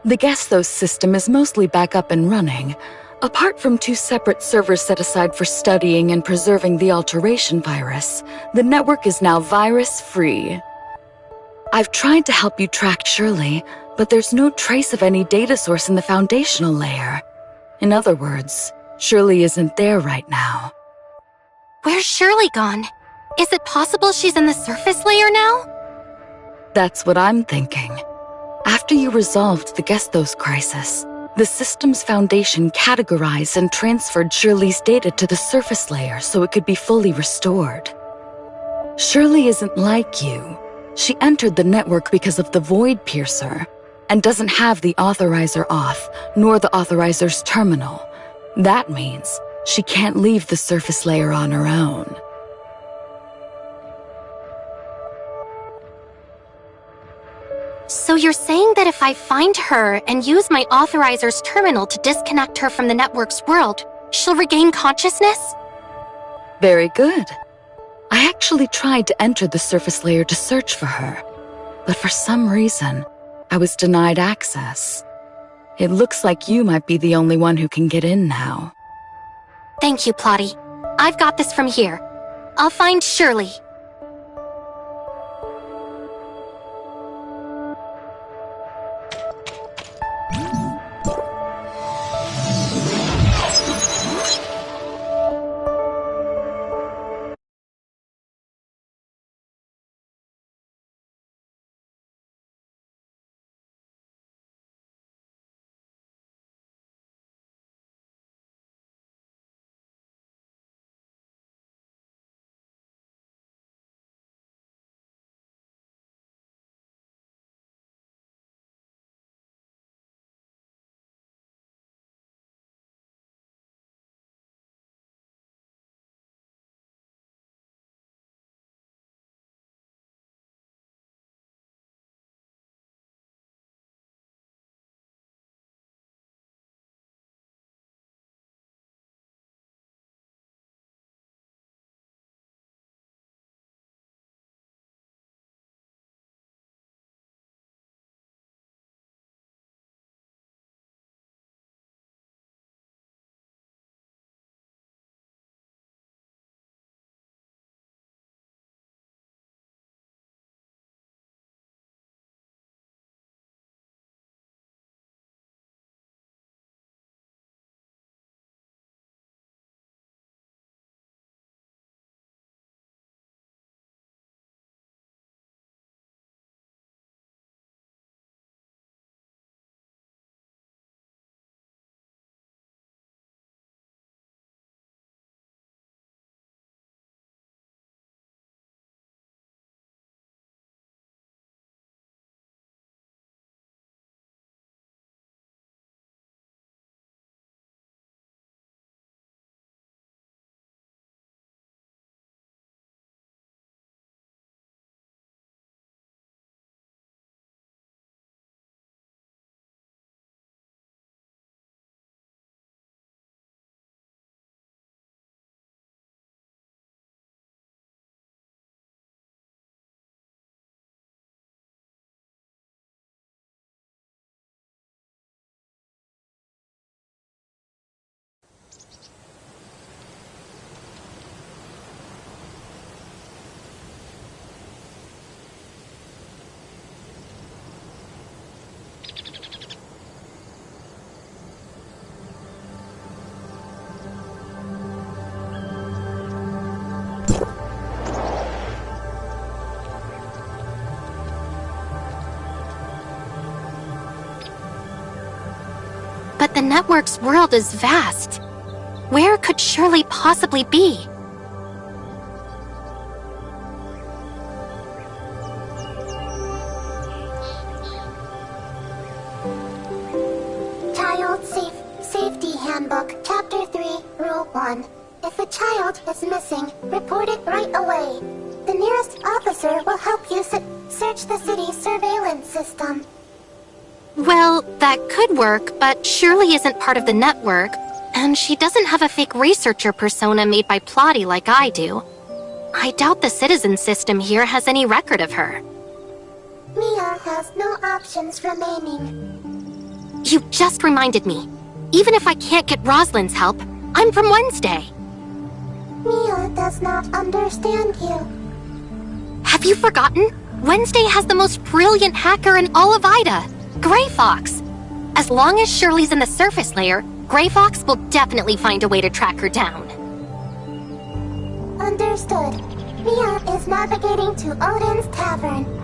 The Gestos system is mostly back up and running, apart from 2 separate servers set aside for studying and preserving the alteration virus. The network is now virus-free. I've tried to help you track Shirley, but there's no trace of any data source in the foundational layer. In other words, Shirley isn't there right now. Where's Shirley gone? Is it possible she's in the surface layer now? That's what I'm thinking. After you resolved the Gestos crisis, the system's foundation categorized and transferred Shirley's data to the surface layer so it could be fully restored. Shirley isn't like you. She entered the network because of the Void Piercer, and doesn't have the authorizer off, nor the authorizer's terminal. That means she can't leave the surface layer on her own. So you're saying that if I find her and use my authorizer's terminal to disconnect her from the network's world, she'll regain consciousness? Very good. I actually tried to enter the surface layer to search for her, but for some reason, I was denied access. It looks like you might be the only one who can get in now. Thank you, Plotty. I've got this from here. I'll find Shirley. But the network's world is vast. Where could Shirley possibly be? Child Safety Handbook, Chapter 3, Rule 1. If a child is missing, report it right away. The nearest officer will help you search the city's surveillance system. Well, that could work, but Shirley isn't part of the network, and she doesn't have a fake researcher persona made by Plotty like I do. I doubt the citizen system here has any record of her. Mia has no options remaining. You just reminded me. Even if I can't get Rosalind's help, I'm from Wednesday. Mia does not understand you. Have you forgotten? Wednesday has the most brilliant hacker in all of Ida, Gray Fox. As long as Shirley's in the surface layer, Gray Fox will definitely find a way to track her down. Understood. Mia is navigating to Odin's Tavern.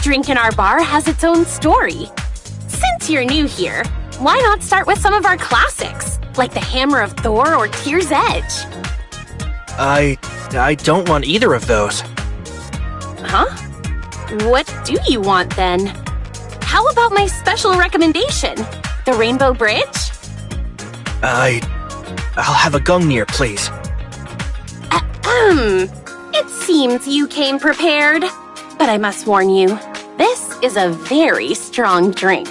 drink in our bar has its own story. Since you're new here, why not start with some of our classics, like the Hammer of Thor or Tear's Edge? I don't want either of those. Huh? What do you want then? How about my special recommendation, the Rainbow Bridge? I'll have a Gungnir, please. It seems you came prepared, but I must warn you, this is a very strong drink.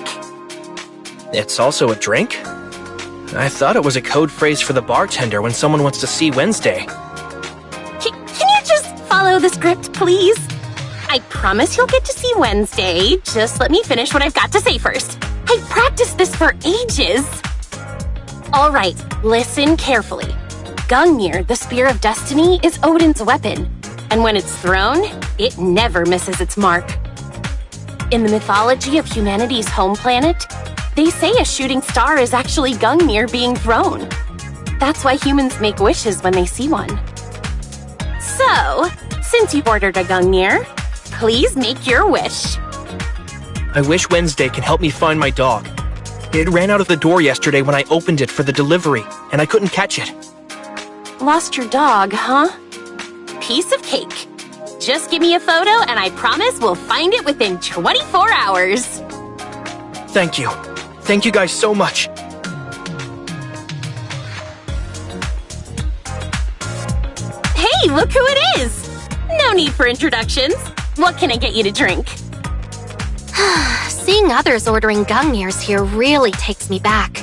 It's also a drink? I thought it was a code phrase for the bartender when someone wants to see Wednesday. Can you just follow the script, please? I promise you'll get to see Wednesday. Just let me finish what I've got to say first. I've practiced this for ages. All right, listen carefully. Gungnir, the Spear of Destiny, is Odin's weapon, and when it's thrown, it never misses its mark. In the mythology of humanity's home planet, they say a shooting star is actually Gungnir being thrown. That's why humans make wishes when they see one. So, since you ordered a Gungnir, please make your wish. I wish Wednesday can help me find my dog. It ran out of the door yesterday when I opened it for the delivery, and I couldn't catch it. Lost your dog, huh? Piece of cake. Just give me a photo and I promise we'll find it within 24 hours. Thank you. Thank you guys so much. Hey, look who it is! No need for introductions. What can I get you to drink? Seeing others ordering Gungnirs here really takes me back.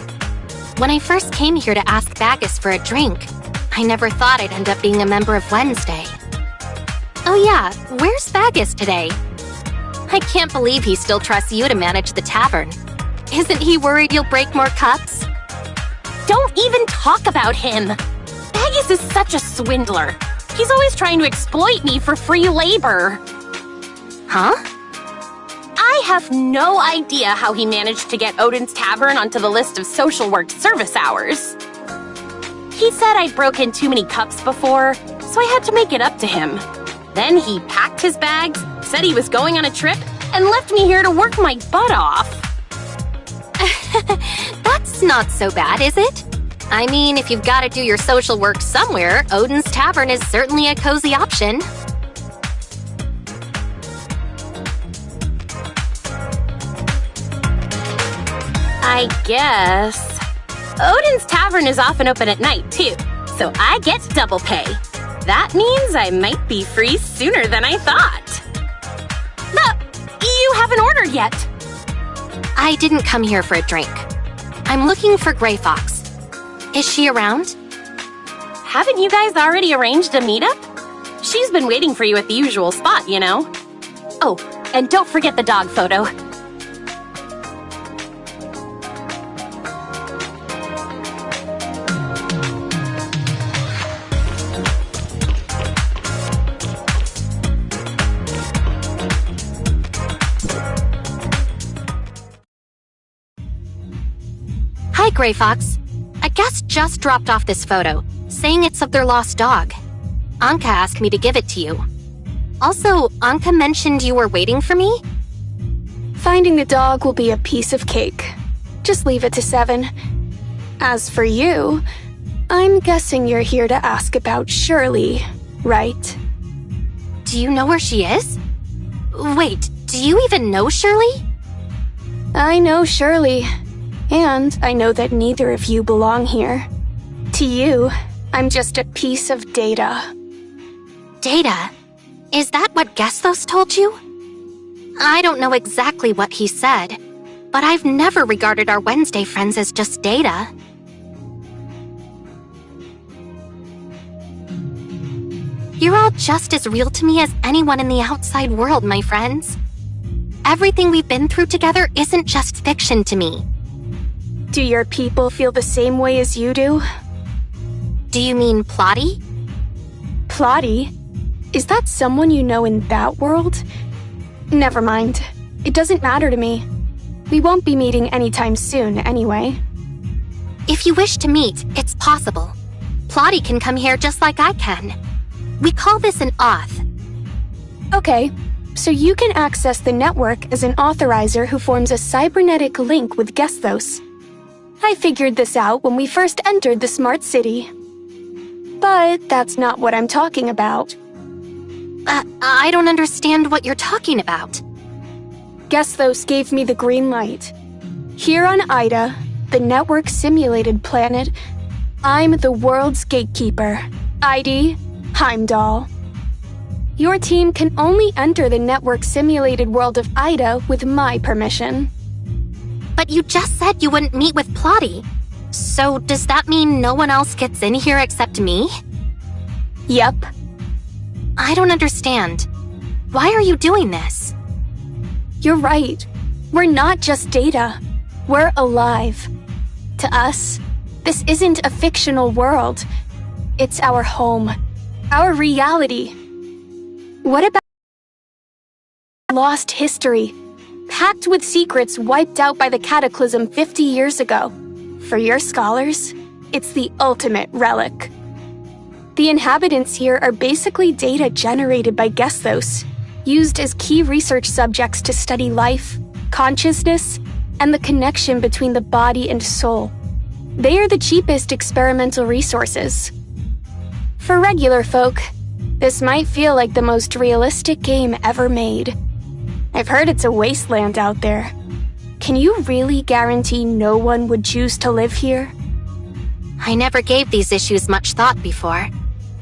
When I first came here to ask Bagus for a drink, I never thought I'd end up being a member of Wednesday. Oh yeah, where's Bagus today? I can't believe he still trusts you to manage the tavern. Isn't he worried you'll break more cups? Don't even talk about him! Bagus is such a swindler. He's always trying to exploit me for free labor. Huh? I have no idea how he managed to get Odin's Tavern onto the list of social work service hours. He said I'd broken too many cups before, so I had to make it up to him. Then he packed his bags, said he was going on a trip, and left me here to work my butt off. That's not so bad, is it? I mean, if you've got to do your social work somewhere, Odin's Tavern is certainly a cozy option. I guess. Odin's Tavern is often open at night, too, so I get double pay. That means I might be free sooner than I thought. You haven't ordered yet. I didn't come here for a drink. I'm looking for Gray Fox. Is she around? Haven't you guys already arranged a meetup? She's been waiting for you at the usual spot, you know. Oh, and don't forget the dog photo. Hi, Gray Fox. A guest just dropped off this photo, saying it's of their lost dog. Anka asked me to give it to you. Also, Anka mentioned you were waiting for me? Finding the dog will be a piece of cake. Just leave it to 7. As for you, I'm guessing you're here to ask about Shirley, right? Do you know where she is? Wait, do you even know Shirley? I know Shirley. And I know that neither of you belong here. To you, I'm just a piece of data. Data? Is that what Gesthos told you? I don't know exactly what he said, but I've never regarded our Wednesday friends as just data. You're all just as real to me as anyone in the outside world, my friends. Everything we've been through together isn't just fiction to me. Do your people feel the same way as you do? Do you mean Plotty? Plotty? Is that someone you know in that world? Never mind. It doesn't matter to me. We won't be meeting anytime soon, anyway. If you wish to meet, it's possible. Plotty can come here just like I can. We call this an auth. Okay, so you can access the network as an authorizer who forms a cybernetic link with Gesthos. I figured this out when we first entered the smart city. But that's not what I'm talking about. I don't understand what you're talking about. Gesthos gave me the green light. Here on Ida, the network simulated planet, I'm the world's gatekeeper, ID Heimdall. Your team can only enter the network simulated world of Ida with my permission. But you just said you wouldn't meet with Plotty. So does that mean no one else gets in here except me? Yep. I don't understand. Why are you doing this? You're right. We're not just data. We're alive. To us, this isn't a fictional world. It's our home. Our reality. What about lost history? Packed with secrets wiped out by the cataclysm 50 years ago. For your scholars, it's the ultimate relic. The inhabitants here are basically data generated by Gesthos, used as key research subjects to study life, consciousness, and the connection between the body and soul. They are the cheapest experimental resources. For regular folk, this might feel like the most realistic game ever made. I've heard it's a wasteland out there. Can you really guarantee no one would choose to live here? I never gave these issues much thought before,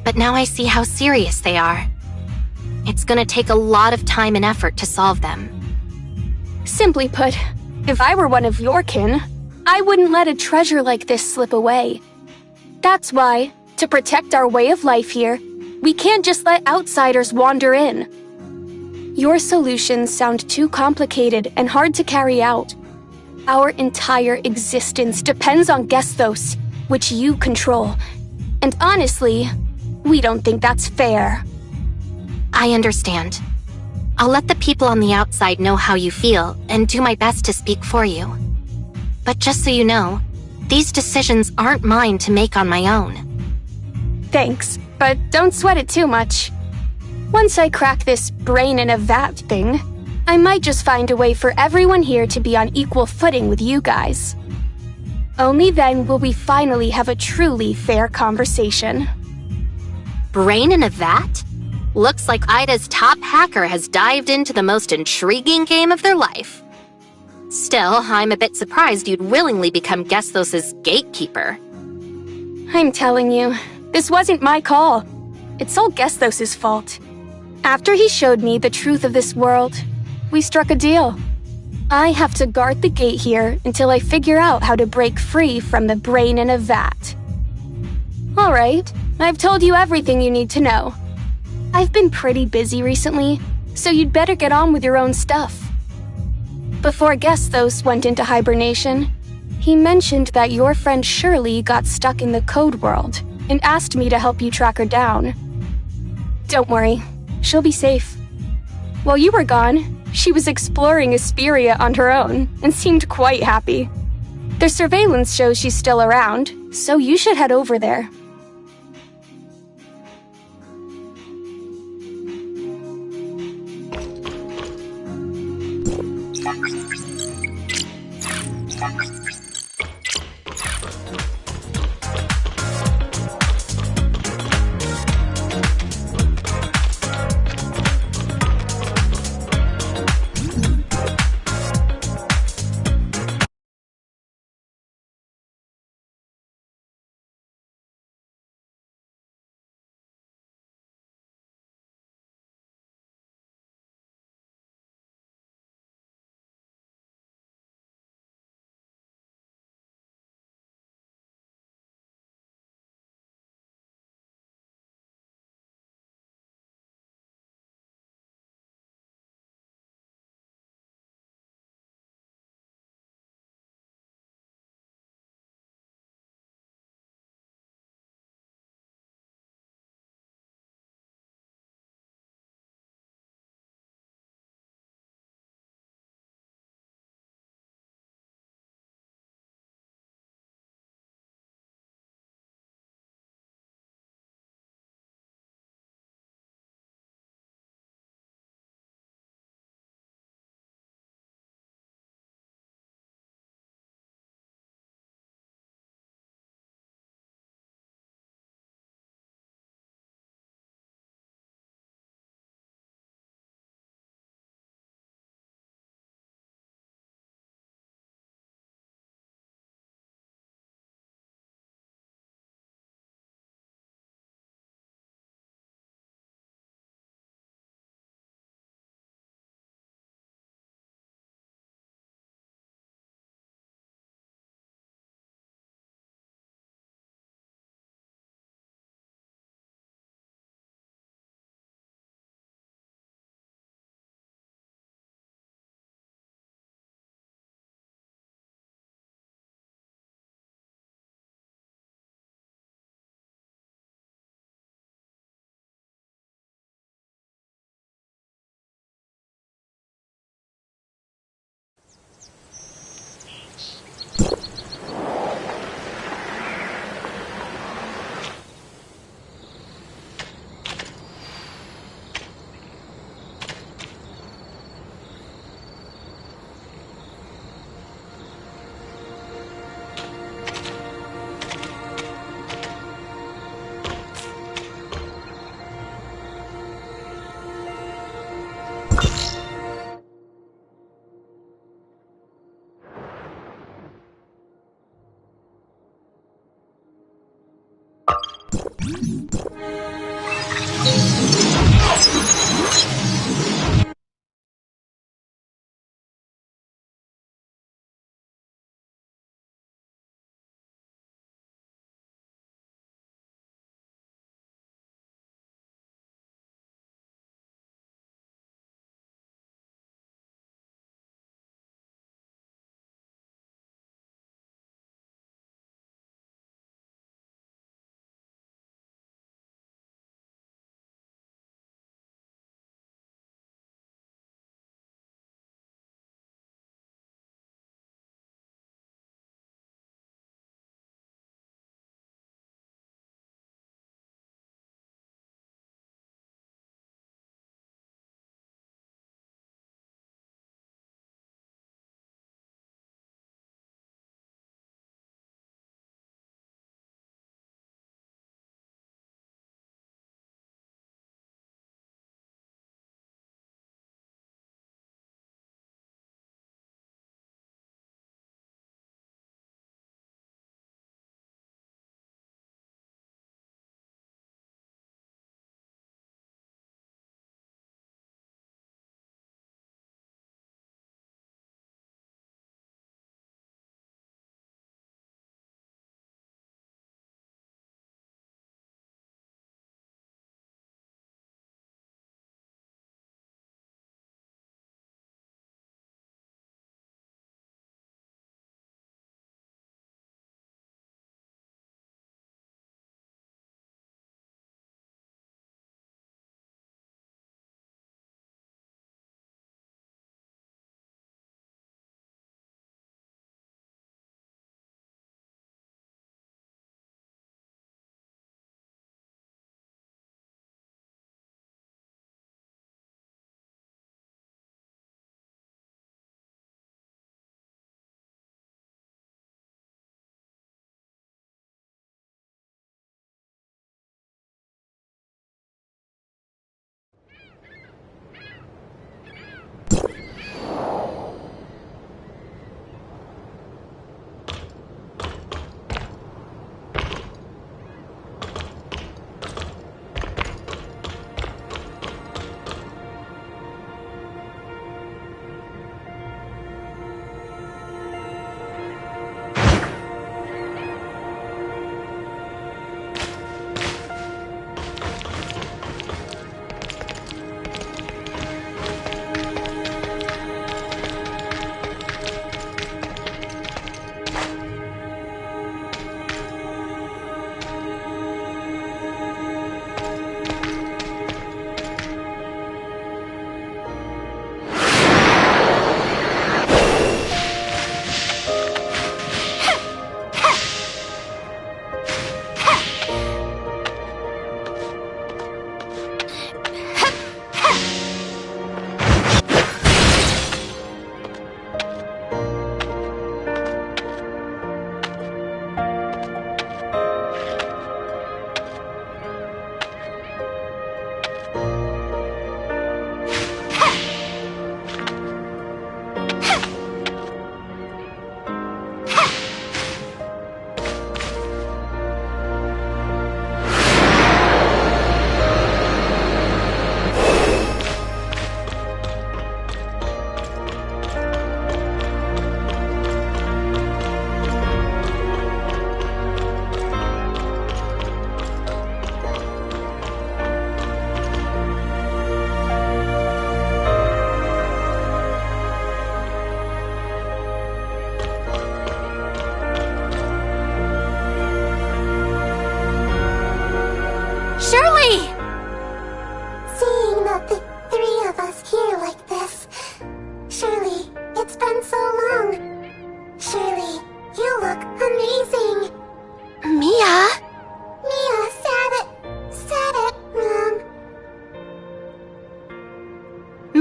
but now I see how serious they are. It's gonna take a lot of time and effort to solve them. Simply put, if I were one of your kin, I wouldn't let a treasure like this slip away. That's why, to protect our way of life here, we can't just let outsiders wander in. Your solutions sound too complicated and hard to carry out. Our entire existence depends on Gesthos, which you control. And honestly, we don't think that's fair. I understand. I'll let the people on the outside know how you feel and do my best to speak for you. But just so you know, these decisions aren't mine to make on my own. Thanks, but don't sweat it too much. Once I crack this brain in a vat thing, I might just find a way for everyone here to be on equal footing with you guys. Only then will we finally have a truly fair conversation. Brain in a vat? Looks like Ida's top hacker has dived into the most intriguing game of their life. Still, I'm a bit surprised you'd willingly become Gesthos' gatekeeper. I'm telling you, this wasn't my call. It's all Gesthos' fault. After he showed me the truth of this world, we struck a deal. I have to guard the gate here until I figure out how to break free from the brain in a vat. Alright, I've told you everything you need to know. I've been pretty busy recently, so you'd better get on with your own stuff. Before Gesthos went into hibernation, he mentioned that your friend Shirley got stuck in the code world and asked me to help you track her down. Don't worry, she'll be safe. While you were gone, she was exploring Asperia on her own and seemed quite happy. The surveillance shows she's still around, so you should head over there.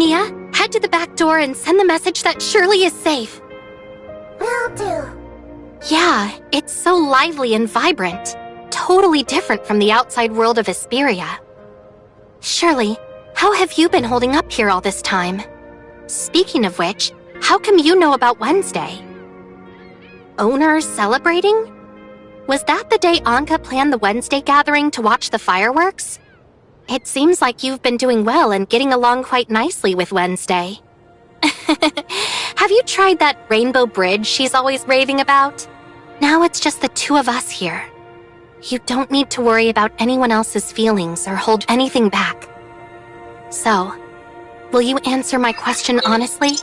Mia, head to the back door and send the message that Shirley is safe. Will do. Yeah, it's so lively and vibrant. Totally different from the outside world of Hesperia. Shirley, how have you been holding up here all this time? Speaking of which, how come you know about Wednesday? Owner celebrating? Was that the day Anka planned the Wednesday gathering to watch the fireworks? It seems like you've been doing well and getting along quite nicely with Wednesday. Have you tried that rainbow bridge she's always raving about? Now it's just the two of us here. You don't need to worry about anyone else's feelings or hold anything back. So, will you answer my question honestly?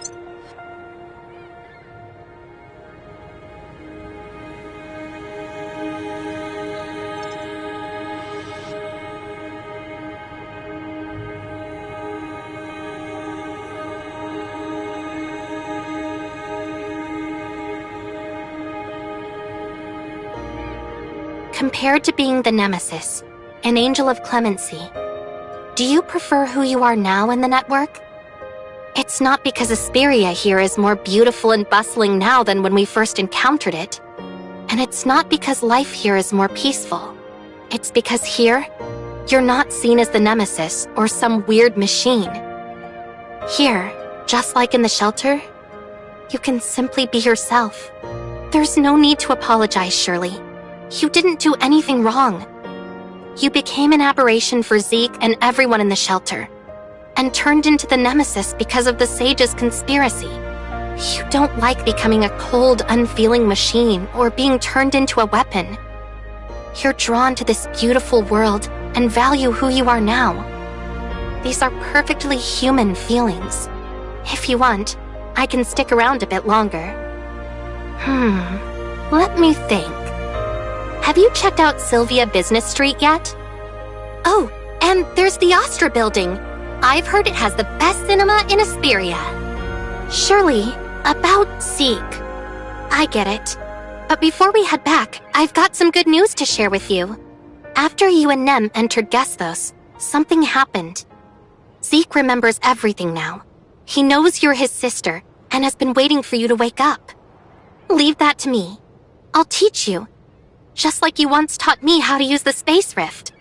Compared to being the Nemesis, an angel of clemency, do you prefer who you are now in the network? It's not because Hesperia here is more beautiful and bustling now than when we first encountered it. And it's not because life here is more peaceful. It's because here, you're not seen as the Nemesis or some weird machine. Here, just like in the shelter, you can simply be yourself. There's no need to apologize, Shirley. You didn't do anything wrong. You became an aberration for Zeke and everyone in the shelter, and turned into the Nemesis because of the Sage's conspiracy. You don't like becoming a cold, unfeeling machine or being turned into a weapon. You're drawn to this beautiful world and value who you are now. These are perfectly human feelings. If you want, I can stick around a bit longer. Let me think. Have you checked out Sylvia Business Street yet? Oh, and there's the Astra building. I've heard it has the best cinema in Hesperia. Shirley, about Zeke. I get it. But before we head back, I've got some good news to share with you. After you and Nem entered Gestos, something happened. Zeke remembers everything now. He knows you're his sister and has been waiting for you to wake up. Leave that to me. I'll teach you. Just like you once taught me how to use the space rift.